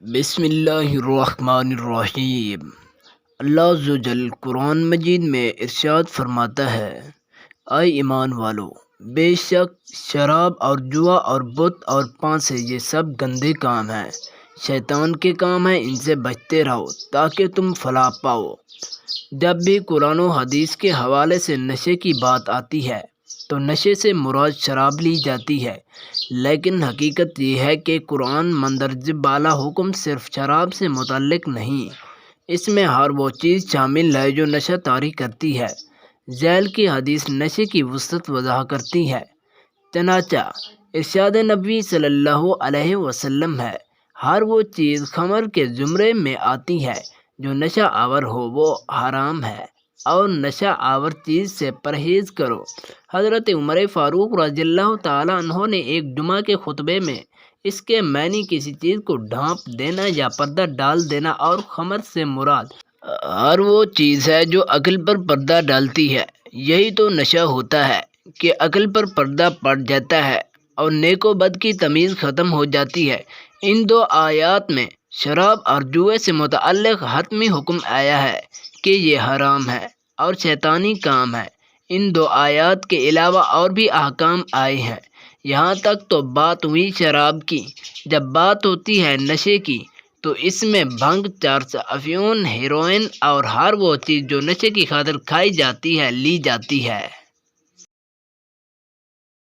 بسم اللہ الرحمن الرحیم۔ اللہ عز و جل قرآن مجید میں ارشاد فرماتا ہے، اے ایمان والو، بے شک شراب اور جوا اور بت اور پانسے یہ سب گندے کام ہیں، شیطان کے کام ہیں، ان سے بچتے رہو تاکہ تم فلاح پاؤ۔ جب بھی قرآن و حدیث کے حوالے سے نشے کی بات آتی ہے تو نشے سے مراد شراب لی جاتی ہے، لیکن حقیقت یہ ہے کہ قرآن مندرجہ بالا حکم صرف شراب سے متعلق نہیں، اس میں ہر وہ چیز شامل ہے جو نشہ طاری کرتی ہے۔ ذیل کی حدیث نشے کی وسعت وضح کرتی ہے، چنانچہ ارشاد نبوی صلی اللہ علیہ وسلم ہے، ہر وہ چیز خمر کے زمرے میں آتی ہے جو نشہ آور ہو وہ حرام ہے، اور نشہ آور چیز سے پرہیز کرو۔ حضرت عمر فاروق رضی اللہ تعالیٰ عنہ نے ایک جمعہ کے خطبے میں اس کے معنی کسی چیز کو ڈھانپ دینا یا پردہ ڈال دینا، اور خمر سے مراد ہر وہ چیز ہے جو عقل پر پردہ ڈالتی ہے، یہی تو نشہ ہوتا ہے کہ عقل پر پردہ پڑ جاتا ہے اور نیک و بد کی تمیز ختم ہو جاتی ہے۔ ان دو آیات میں شراب اور جوئے سے متعلق حتمی حکم آیا ہے کہ یہ حرام ہے اور شیطانی کام ہے۔ ان دو آیات کے علاوہ اور بھی احکام آئے ہیں، یہاں تک تو بات ہوئی شراب کی۔ جب بات ہوتی ہے نشے کی تو اس میں بھنگ، چرس، افیون، ہیروئن اور ہر وہ چیز جو نشے کی خاطر کھائی جاتی ہے لی جاتی ہے۔